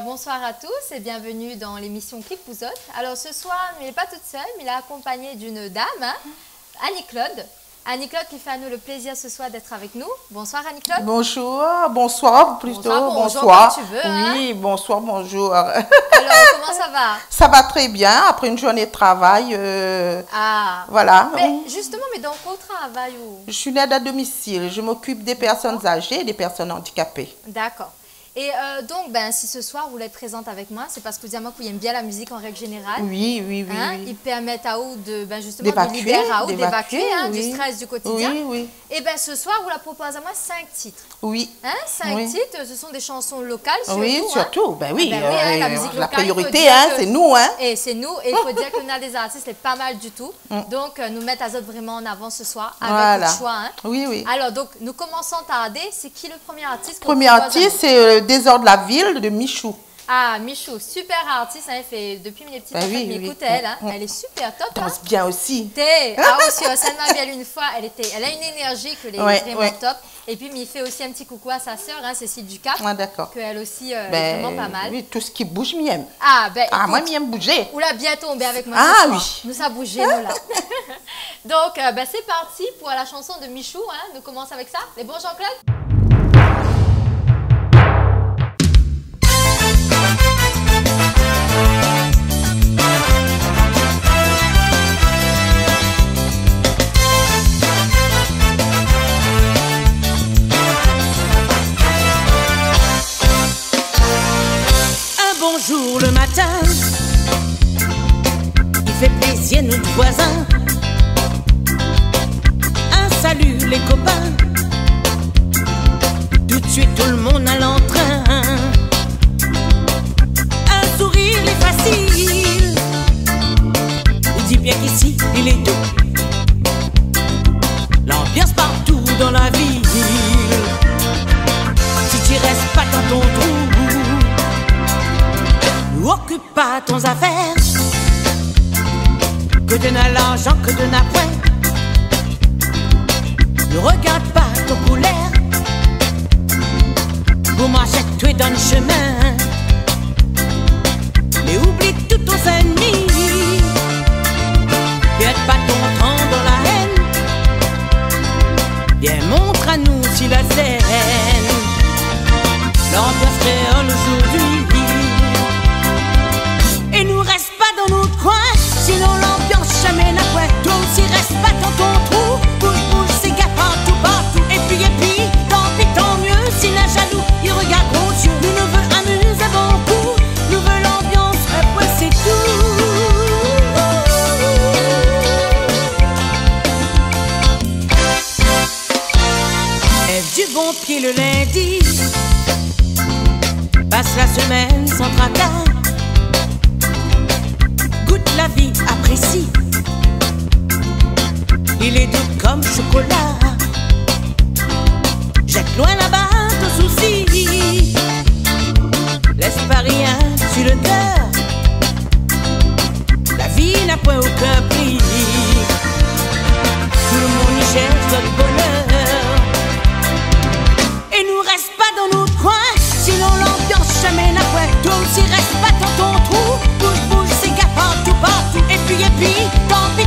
bonsoir à tous et bienvenue dans l'émission Clique vous autres. Alors ce soir, il n'est pas toute seule, mais il est accompagné d'une dame, hein, Annie-Claude. Annie-Claude qui fait à nous le plaisir ce soir d'être avec nous. Bonsoir Annie-Claude. Bonjour, bonsoir plutôt, bonsoir. Comme tu veux, hein. Oui, bonsoir, bonjour. Alors comment ça va? Ça va très bien, après une journée de travail. Voilà. Mais justement, mais dans quel travail où? Je suis l'aide à domicile, je m'occupe des personnes âgées et des personnes handicapées. D'accord. Et donc, si ce soir vous l'êtes présente avec moi, c'est parce que vous aimez bien la musique en règle générale. Oui, oui, oui. Hein? Oui. Ils permettent à vous d'évacuer du stress du quotidien. Oui, oui. Et ce soir, vous la proposez à moi 5 titres. Oui. Hein? 5 titres, ce sont des chansons locales surtout. Oui, surtout. Hein? Oui, la musique locale. La priorité, c'est nous. Hein? Et c'est nous. Et il faut dire qu'on a des artistes, c'est pas mal du tout. Donc, nous mettre à vraiment en avant ce soir avec le choix. Hein? Oui, oui. Alors, donc, nous commençons à tarder. C'est qui le premier artiste? Le premier artiste, c'est Désordre de la ville de Michou. Ah, Michou, super artiste, hein, fait depuis mes petites années, m'écoute elle, hein, elle est super top. Danse bien aussi. Aussi, ça m'a bien une fois, elle a une énergie que est vraiment top. Et puis, il fait aussi un petit coucou à sa sœur, hein, Cécile Ducap, qu'elle aussi est vraiment pas mal. Oui, tout ce qui bouge, m'aime. Moi, m'aime bouger. Ou là, bien tombé avec moi. Oui. Nous, ça bougeait, nous, là. Donc, c'est parti pour la chanson de Michou, hein, nous commençons avec ça. C'est bon, Jean-Claude? Bonjour le matin, il fait plaisir nos voisins. Un salut les copains, tout de suite tout le monde à l'entrain. Un sourire est facile, il dit bien qu'ici il est doux. L'ambiance partout dans la ville, si tu restes pas dans ton trou, occupe pas ton affaire, que de n'a l'argent, que de n'a point. Ne regarde pas ton couleur, pour marcher tu es dans le chemin. Mais oublie tous tes ennemis, perds pas ton temps dans la haine. Viens montre à nous si la scène, l'ambiance créole aujourd'hui. Et nous reste pas dans notre coin, sinon l'ambiance jamais la pointe. Toi aussi reste pas dans ton trou, bouge, c'est gars partout, partout. Et puis, tant mieux, si la jaloux, il regarde gros yeux. Nous veut amuser beaucoup, nous veut l'ambiance, après c'est tout. Lève du bon pied le lundi, passe la semaine sans tracas. La vie apprécie, il est doux comme chocolat. Jette loin là-bas ton souci, laisse pas rien sur le cœur. La vie n'a point aucun prix, tout le monde y cherche notre bonheur. Et nous reste pas dans notre coin, sinon l'ambiance jamais n'a point. Toi aussi reste pas dans ton trou, bouge, c'est gars partout, partout. Et puis,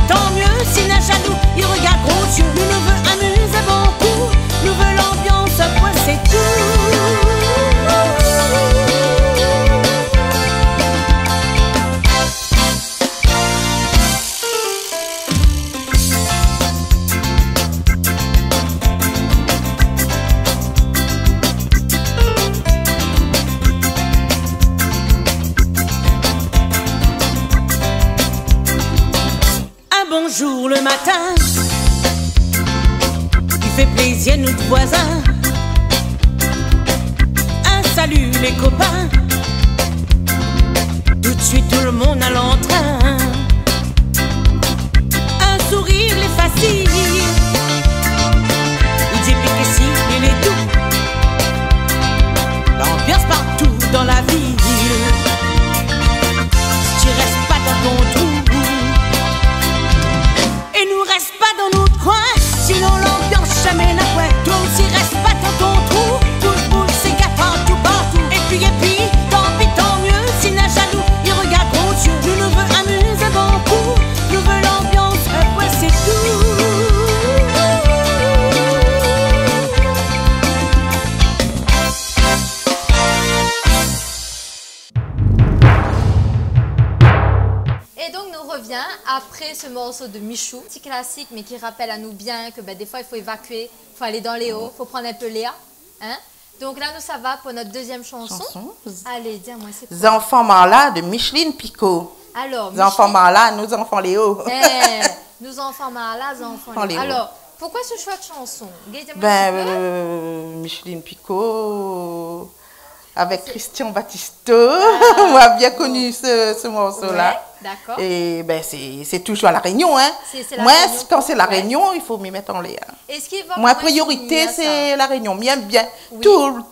tant mieux, si la jaloux, il regarde gros yeux. Nous veut amuser beaucoup, nous veut l'ambiance, point c'est tout. Bonjour le matin, il fait plaisir nos voisins. Un salut les copains, tout de suite tout le monde à l'entrain. Un sourire est facile, il dit bien qu'ici il est doux. L'ambiance partout dans la ville, si tu restes pas dans ton trou, et nous reste pas dans notre coin, sinon l'ambiance jamais n'a point. Toi aussi reste pas dans ton trou, bouge, c'est gars partout, partout. Et puis, tant après ce morceau de Michou, petit classique, mais qui rappelle à nous bien que des fois, il faut évacuer, il faut aller dans les hauts, il faut prendre un peu l'air. Hein? Donc là, nous, ça va pour notre deuxième chanson. Allez, dis-moi, c'est quoi? Les enfants Marla de Micheline Picot. Alors, les enfants Marla, nos enfants Léo. Nous enfants Marla, nos enfants Léo. Alors, pourquoi ce choix de chanson? Micheline Picot, avec Christian Battisto, on a bien connu ce morceau-là. Ouais, d'accord. Et c'est toujours à La Réunion. Hein. Moi, quand c'est La Réunion, il faut m'y mettre en l'air. Moi, priorité, c'est La Réunion. Bien, oui.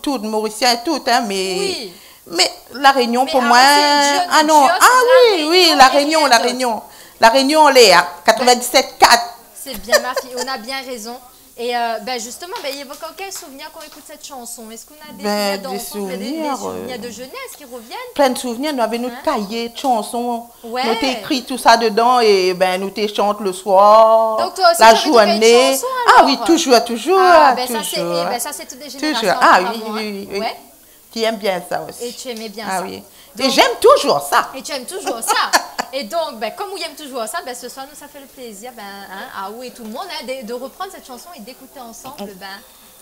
Tout, Mauricien et tout, hein, mais... Oui. Mais La Réunion, pour moi... Oui, La Réunion. La Réunion, Léa, 97.4. C'est bien, ma fille, on a bien raison. Et justement, il évoque quel souvenir quand on écoute cette chanson? Est-ce qu'on a des souvenirs de jeunesse qui reviennent? Plein de souvenirs. Nous avons notre cahier de chansons. Ouais. Nous t'ai écrit tout ça dedans et nous t'ai chanté le soir, donc toi aussi, la journée. Chansons, oui, toujours. Ça, c'est toutes les générations. Oui. Ouais. Tu aimes bien ça aussi. Et tu aimais bien ça. Oui. Donc, et j'aime toujours ça. Et tu aimes toujours ça. Et donc, comme on aime toujours ça, ce soir, nous, ça fait le plaisir, et tout le monde, de reprendre cette chanson et d'écouter ensemble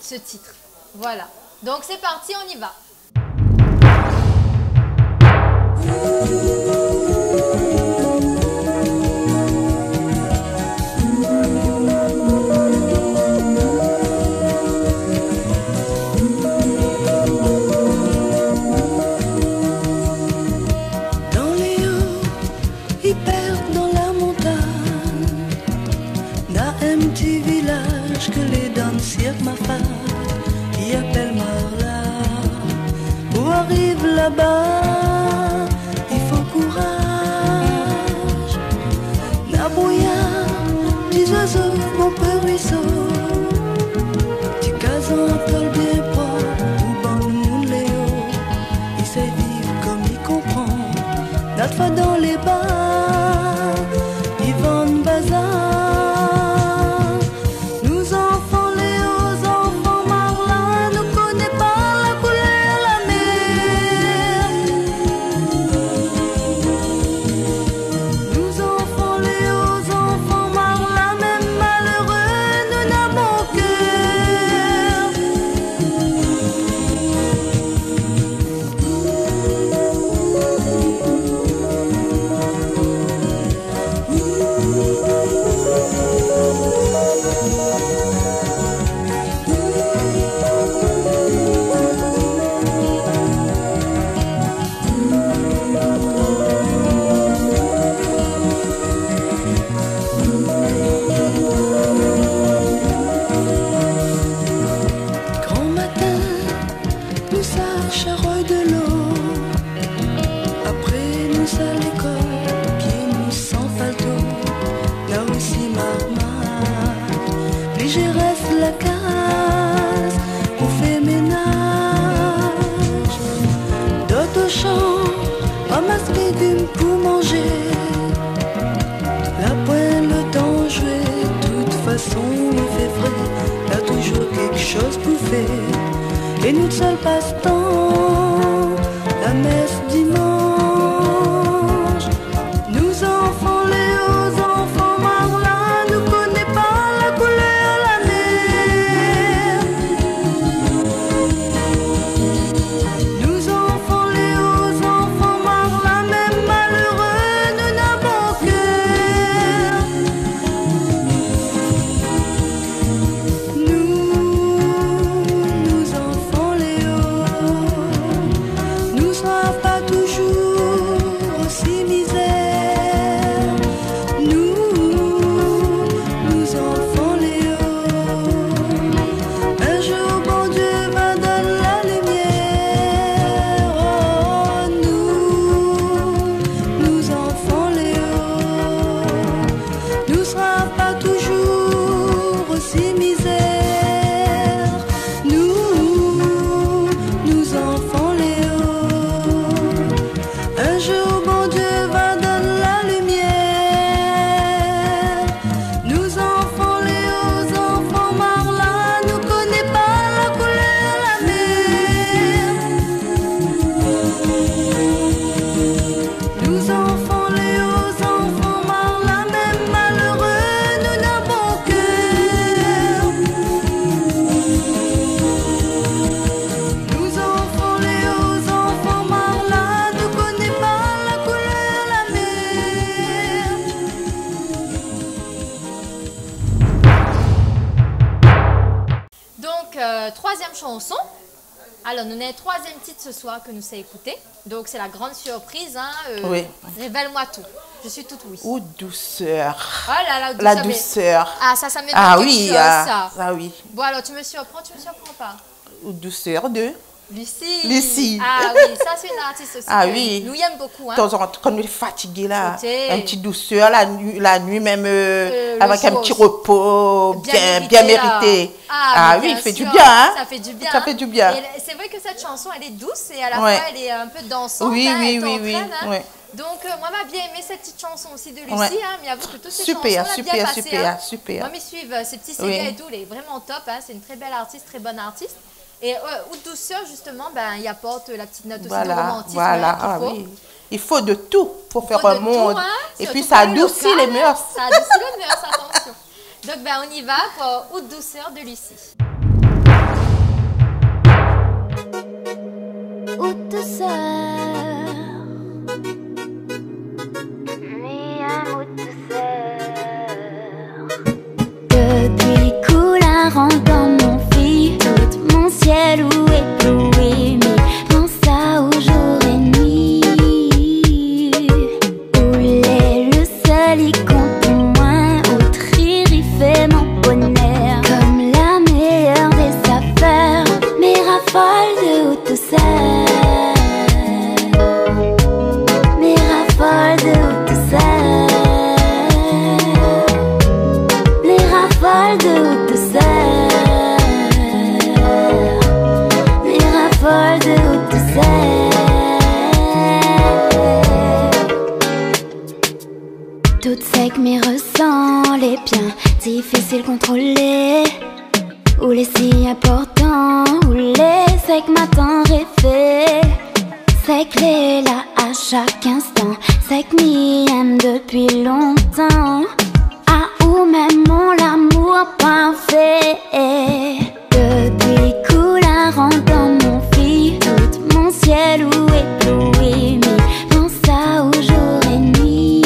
ce titre. Voilà. Donc, c'est parti, on y va. Ma femme qui appelle Marla, où arrive là-bas, il faut courage. La brouillard, des oiseaux, mon peu ruisseau, tu cases en tol bien propre, ou bon moun Léo, il sait vivre comme il comprend. Notre fois dans les bars, ils vendent bazar. Et nous seul passe-temps, la messe dimanche. Nous enfants Léo, enfants Marla, nous connaît pas la couleur, la mer. Nous enfants Léo, enfants Marla, même malheureux, nous n'avons cœur. Nous enfants Léo. troisième chanson. Alors, nous avons un troisième titre ce soir que nous allons écouter. Donc, c'est la grande surprise. Hein, oui. Révèle-moi tout. Je suis toute oui. Oh, douceur. Oh là là, douceur. La douceur. Ah, ça me dit quelque chose, ça. Ah oui. Bon, alors, tu me surprends pas. Oh, douceur de... Lucie. Lucie. Ah oui, ça c'est une artiste aussi. Ah oui. Nous aime beaucoup. Hein. Quand on est fatigué là, un petit douceur, la nuit même, avec un petit repos bien mérité. Ah oui, il fait du bien. Hein. Ça fait du bien. Ça fait du bien. C'est vrai que cette chanson, elle est douce et à la fois, elle est un peu dansante. Oui, hein, oui. Donc, moi, j'ai bien aimé cette petite chanson aussi de Lucie. Hein, mais avoue que toutes ces chansons, super. Moi, me suivent ces petits Sega et tout, elle est vraiment top. Hein, c'est une très belle artiste, très bonne artiste. Et Oud Douceur, justement, il apporte la petite note aussi de romantisme. Voilà, oui. Il faut de tout pour faire un monde. Tout, hein, et puis, ça adoucit les mœurs. Ça adoucit les mœurs, attention. Donc, on y va pour Oud Douceur de Lucie. Oud Douceur, Oud Douceur. Depuis Coularant dans mon fil, mon ciel où ébloui, mais pense à au jour et nuit. Où l'est le seul, il compte pour moi, autre rire, il fait mon bonheur. Comme la meilleure des saveurs, mes rafales de Oud Douceur. Mes rafales de Oud Douceur. Les rafales de Oud Douceur. De Oud Douceur. Toutes sec mais ressent les biens difficiles contrôler, ou les si importants, ou les secs m'attend rêver. Sec les là à chaque instant, sec m'y aime depuis longtemps. Ah ou même mon l'amour parfait. Depuis Coularant dans mon mon ciel où ébloui, mais pense à au jour et nuit.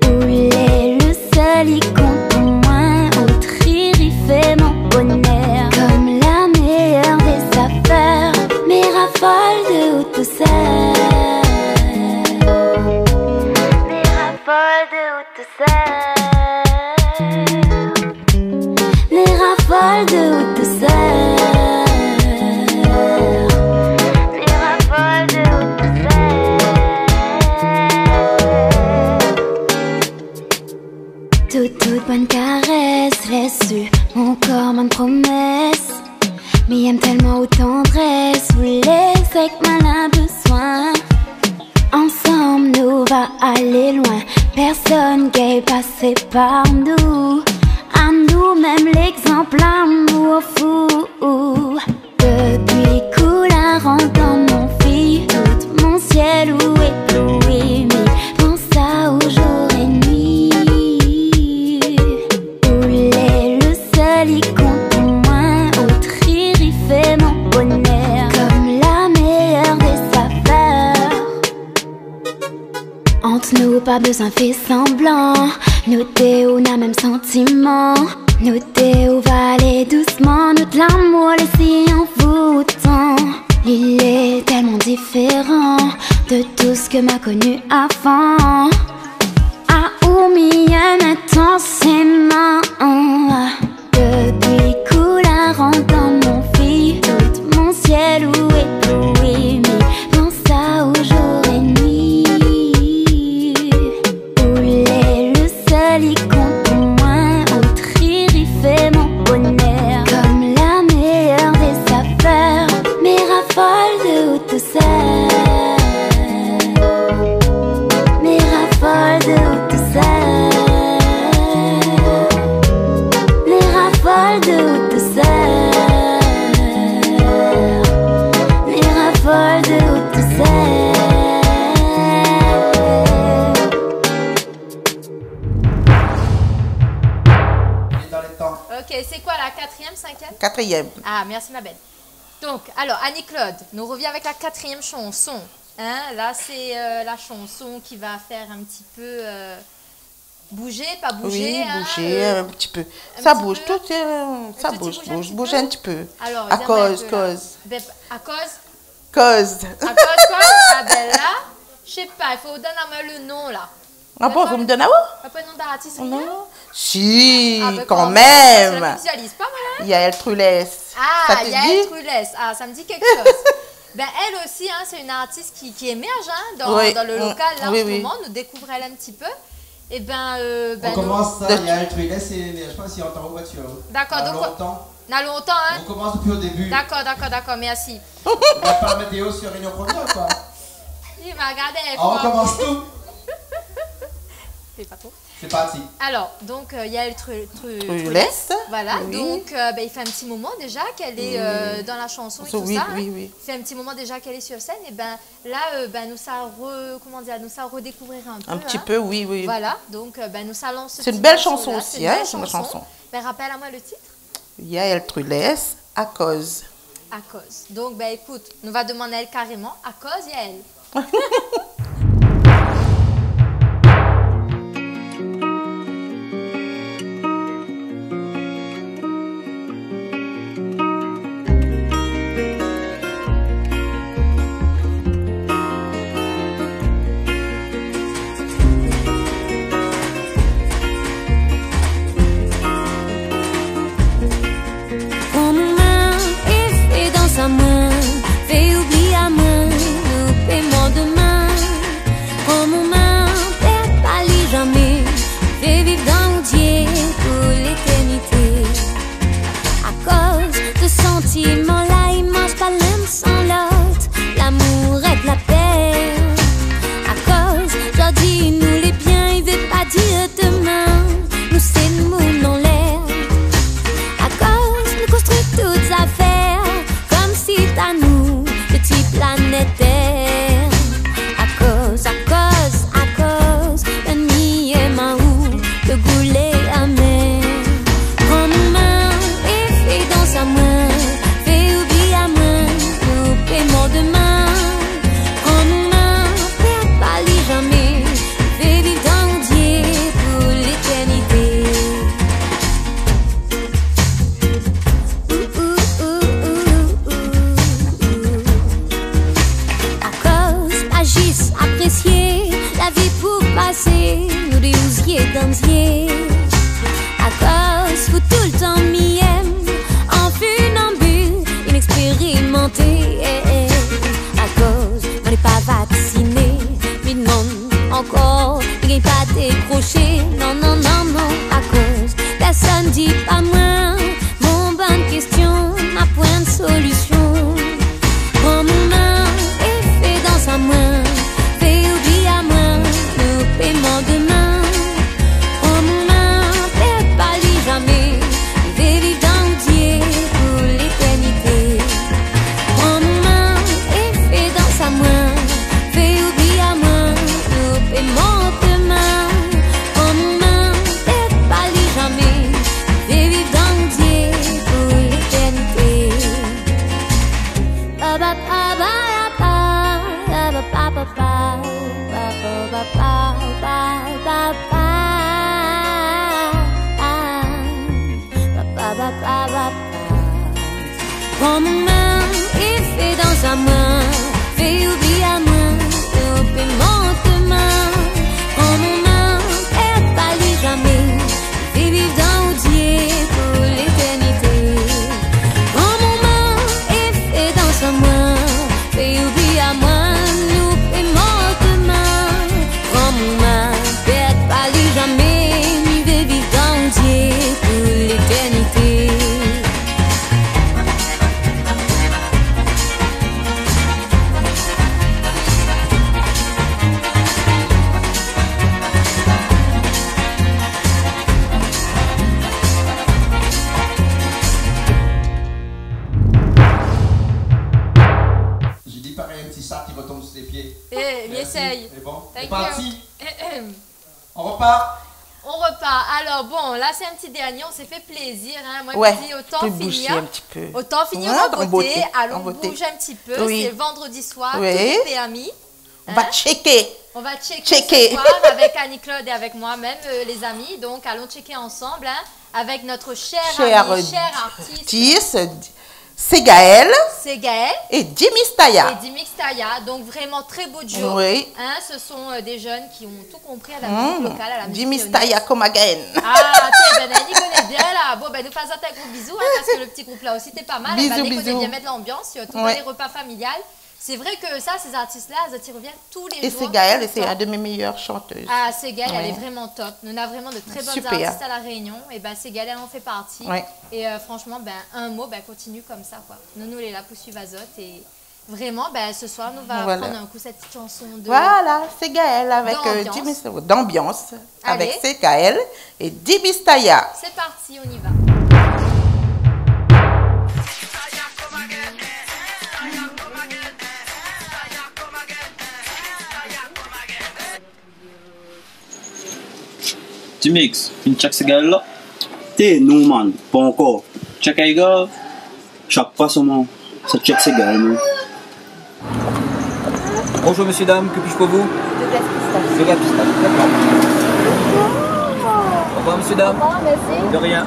Où l'est le seul, il compte pour moi, autre rire, il fait mon bonheur. Comme la meilleure des saveurs, mes rafales de Oud Douceur. Mes rafales de Oud Douceur. Les rafales de Oud Douceur. Toute bonne caresse, laisse mon corps bonne promesse. Mais aime tellement aux tendresses, vous laissez que mal a besoin. Ensemble nous va aller loin, personne qui est passé par nous. À nous-mêmes l'exemple, amour fou. Depuis Coularant dans mon fil, tout mon ciel où ébloui, mais pense à au jour et nuit. Il compte pour moi, autre rire, il fait mon bonheur. Comme la meilleure des saveurs. Entre nous, pas besoin fait semblant. Nous deux, on a même sentiment. Nous deux, on va aller doucement. Notre l'amour, les si envoûtant. Il est tellement différent de tout ce que m'a connu avant. Ah, ou m'y aime intensément. Depuis Coularant dans mon fil, tout mon ciel où ébloui, mais pense à au jour et nuit. Où l'est le seul, il compte pour moi, autre rire, il fait mon bonheur. Comme la meilleure des saveurs, mes rafales de Oud Douceur. Mes rafales de Oud Douceur. De Oud Douceur. Les rafales de Oud Douceur. Dans les temps. Ok, c'est quoi la quatrième, cinquième? Quatrième. Ah, merci ma belle. Donc, alors Annie-Claude, nous revient avec la quatrième chanson. Hein, là, c'est la chanson qui va faire un petit peu Bouger, pas bouger. Oui, bouger un petit peu. Ça bouge, tout, ça bouge un petit peu. Alors, à cause. À cause? Cause. À cause quoi? Ah ben là, je sais pas, il faut donner à moi le nom là. Ah bon, vous me donnez à où? Pas le nom d'artiste? Non. Si, ben, quand même. Je visualise pas mal. Yael Trulès. Ah, Yael Trulès. Ah, ça me dit quelque chose. Ben, elle aussi, hein, c'est une artiste qui émerge hein, dans le local là, en ce moment. Nous découvre elle un petit peu. Et on commence ça, Yael Trulès et je pense qu'il y a en voiture. D'accord, donc longtemps. Longtemps, hein. On commence depuis au début. D'accord, merci. On va pas météo sur Réunion Première ou quoi? Il m'a regardé. On recommence tout. C'est pas trop. C'est parti. Alors, donc, Yael Trulès. Voilà, oui. Donc, il fait un petit moment déjà qu'elle est dans la chanson et tout ça. Oui. Il fait un petit moment déjà qu'elle est sur scène. Et là, nous ça redécouvrir un peu. Un petit peu, oui. Voilà, donc, nous ça lance. C'est une belle chanson aussi, hein. C'est une belle chanson. Ben, rappelle à moi le titre. Yael Trulès, à cause. À cause. Donc, écoute, nous va demander à elle carrément, à cause Yael. Fais oublier à moi le paiement demain. Comme mon main, perd pas les jamais. Fais vivre dans Dieu pour l'éternité. À cause de sentiments là, ils mangent pas l'un sans l'autre. L'amour est de la paix. À cause, j'en dis nous les biens, il veut pas dire demain. Nous c'est nous dans l'air. À cause, nous construisons toutes affaires. C'est à nous, petit planétaire. À cause, l'ennemi est ma ou, le goulet amer. Prends mon main et fais dans sa main. Fais oublier à main, nous paiement demain. Prends mon main, perds pas les jamais. Fais vivre dans Dieu pour l'éternité. Apprécier la vie pour passer, nous des ousiers dansiers. À cause, vous tout le temps m'y aime, en funambule, inexpérimenté. À cause, on n'est pas vacciné, mais non, encore, il n'est pas décroché. Non, à cause, personne dit pas moins. Mon bonne question, ma point de solution. Prends mon main et fais dans sa main. Paiement demain, oh mon main, perds pas les jamais, vais vivre dans Dieu pour l'éternité. Prends mon main et fais dans sa main, fais oublier à moi, le paiement demain. Oh mon main, perds pas les jamais, vais vivre dans Dieu pour l'éternité. Ba ba ba ba ba ba ba ba ba. Prends mon main et fais dans sa main, fais oublier à moi le paiement demain. Prends mon main, perds pas les jamais, fais vivre dans Dieu pour l'éternité. Prends mon main et fais dans sa main, fais oublier à moi le paiement demain. Prends mon main, perds pas les jamais, ni vais vivre dans Dieu pour l'éternité. Essaye. C'est bon. C'est parti. On repart. On repart. Alors bon, là c'est un petit dernier, on s'est fait plaisir. Hein. Moi ouais, je me dis autant finir en beauté. Allons bouger un petit peu. Oui. C'est vendredi soir, tout est permis. On va checker. On va checker ce soir avec Annie-Claude et avec moi-même, les amis. Donc, allons checker ensemble avec notre cher artiste. C'est Gaël. Et Dimistaya. Donc vraiment très beau duo. Oui. Ce sont des jeunes qui ont tout compris à la musique locale, à la musique Dimistaya comme again. Ah, t'es ben, Annie connaît bien là. Bon, ben nous faisons un gros bisou parce que le petit groupe là aussi t'es pas mal. Bisous, Annie bisous. connaît bien mettre l'ambiance, surtout les repas familiales. C'est vrai que ça, ces artistes-là, ils reviennent tous les jours. Et c'est Gaël, et c'est une de mes meilleures chanteuses. Ah, c'est Gaël, elle est vraiment top. Nous avons vraiment de très bonnes artistes à La Réunion. Et ben, c'est Gaël, elle en fait partie. Ouais. Et franchement, ben, un mot, ben, continue comme ça, quoi. Nous, les là pour suivre Azote. Et vraiment, ben, ce soir, nous allons prendre un coup cette petite chanson de... Voilà, c'est Gaël avec d'ambiance. Avec c'est Gaël et Dimistaya. C'est parti, on y va. Dimix, une check ce gars là? T'es non man, pas encore. Check les gars? Chaque fois seulement, ça check ce gars là. Bonjour monsieur, dame, que puis-je pour vous? De gaz pistache, d'accord. Au revoir monsieur, dame. Au revoir, merci. De rien.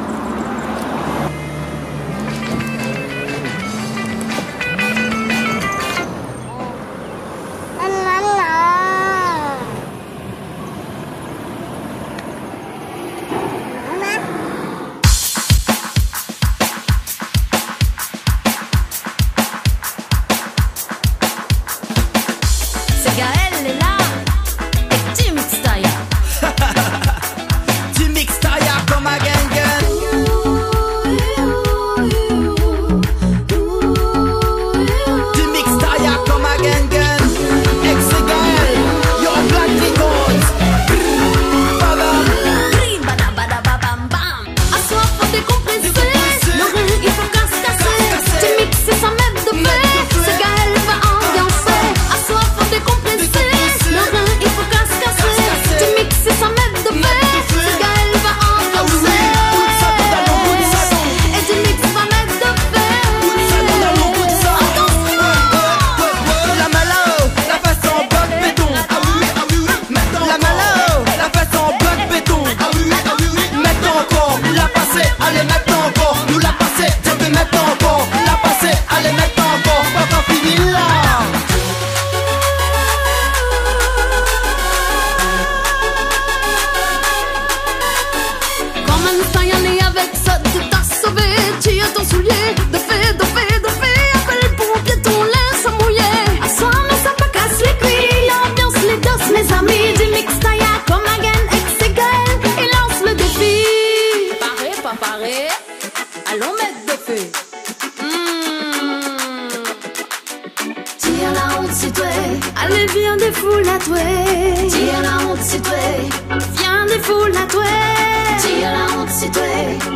Allons mettre de feu. Tire la honte si toi. Allez viens des foules à toi. Tire la honte si toi. Viens des foules à toi. Tire la honte si toi.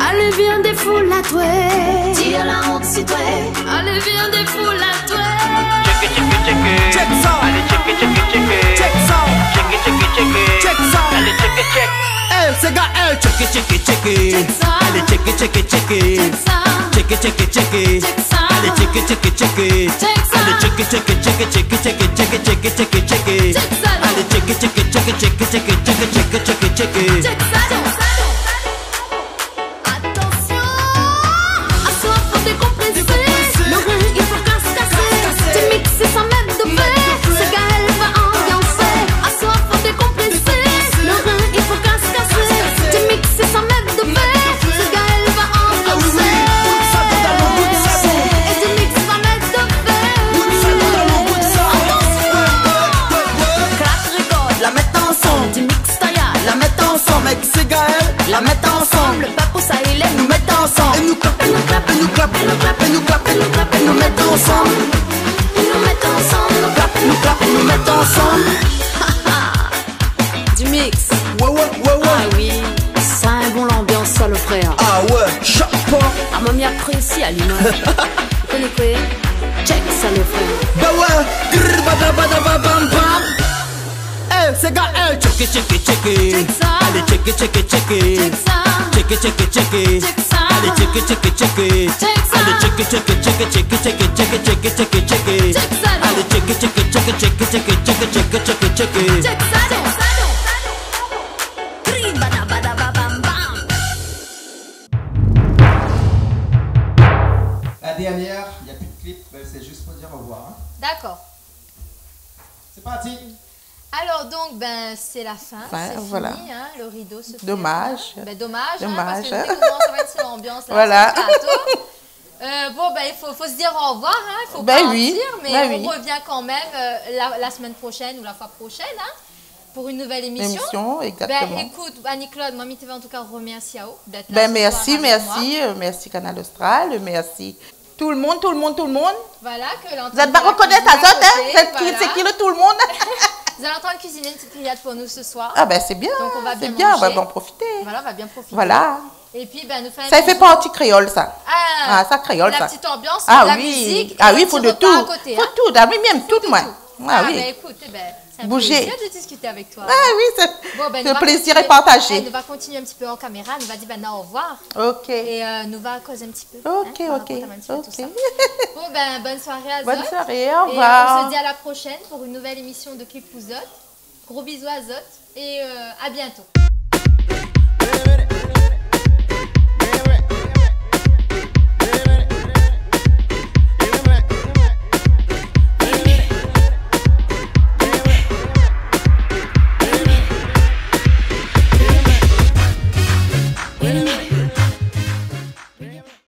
Allez viens des foules à toi. Tire la honte si toi. Allez viens des foules à toi. Check it, check it, check it. Check ça. Allez check it, check it, check it. Check ça. Check it, check it, check it. Check ça. Allez check it, check. C'est Gaël. Check it, check it, check it. Allez check it, check it, check it. Check it, check it, check it. Allez check it, check it, check it. Allez check it, check it, check it, check it, check it, check it, check it, check it, check it. Allez check it, check it, check it, check it, check it, check it, check it, check it, check it. Attention, à soi faut décompresser. Le rein il faut casser. Tu mixes sans mettre de feu. C'est Gaël va ambiancer. À soi faut décompresser. Le rein il faut casser. Tu mixes sans mettre de feu. C'est Gaël va ambiancer. Et tu mixes sans mettre de feu. Crack record, la mettre ensemble. Tu mixes Taya, la mettre ensemble. Avec c'est Gaël, la mettre ensemble. Le papo ça il est, nous mettre ensemble. Et nous clap, et nous clap, et nous clap, et nous clap, et nous clap, et nous clap, et nous mettre ensemble. Et nous mettre ensemble, nous clap, et nous clap, et nous mettre ensemble. Du mix. Ouais. Ah oui, ça a un bon l'ambiance, ça le frère. Ah ouais, chapeau. Ah, mamie apprécie à l'image. Vous connaissez? Check ça le frère. Bah ouais, grrr, bam bam. Eh, c'est Gaël. Check it, check it, check it. Check ça. Allez check it, check it, check it. Check ça. Check it, check it, check it. Check ça. Allez check it, check it, check it. Check ça. Allez check it, check it, check it, check it, check it, check it, check it, check it, check it. Check ça. Allez check it, check it, check it, check it, check it, check it, check it, check it, check it. Check ça. dernière, il n'y a plus de clip, c'est juste pour dire au revoir. Hein. D'accord. C'est parti. Alors donc, c'est la fin, c'est voilà. fini, hein, le rideau se ferme. Dommage. Dommage, dommage. Hein, parce que dès qu'on commence à voir ici l'ambiance, là, voilà. Il faut se dire au revoir, hein, il faut pas mentir, mais on revient quand même la semaine prochaine ou la fois prochaine, hein, pour une nouvelle émission. Exactement. Écoute, Annie-Claude, moi, je vais en tout cas remercier à vous d'être là. Merci Canal Austral, merci. Tout le monde. Voilà, que vous n'êtes pas reconnaître à ça, hein? C'est qui le tout le monde? Vous allez entendre cuisiner une petite grillade pour nous ce soir. Ah c'est bien. Donc on va bien on va en profiter. Voilà, on va bien profiter. Voilà. Et puis nous faire ça fait pas anti-créole ça. Ça créole ça. La petite ambiance, la musique. Il faut de tout. Il faut tout. Même tout moi. Écoute, c'est un plaisir de discuter avec toi. Le plaisir est partagé. Nous va continuer un petit peu en caméra, nous va dire au revoir. Ok. Et nous va causer un petit peu. Ok. Bon, bonne soirée à Zot. Bonne soirée, au revoir. Et on se dit à la prochaine pour une nouvelle émission de Clip Vous Zot. Gros bisous à Zot et à bientôt.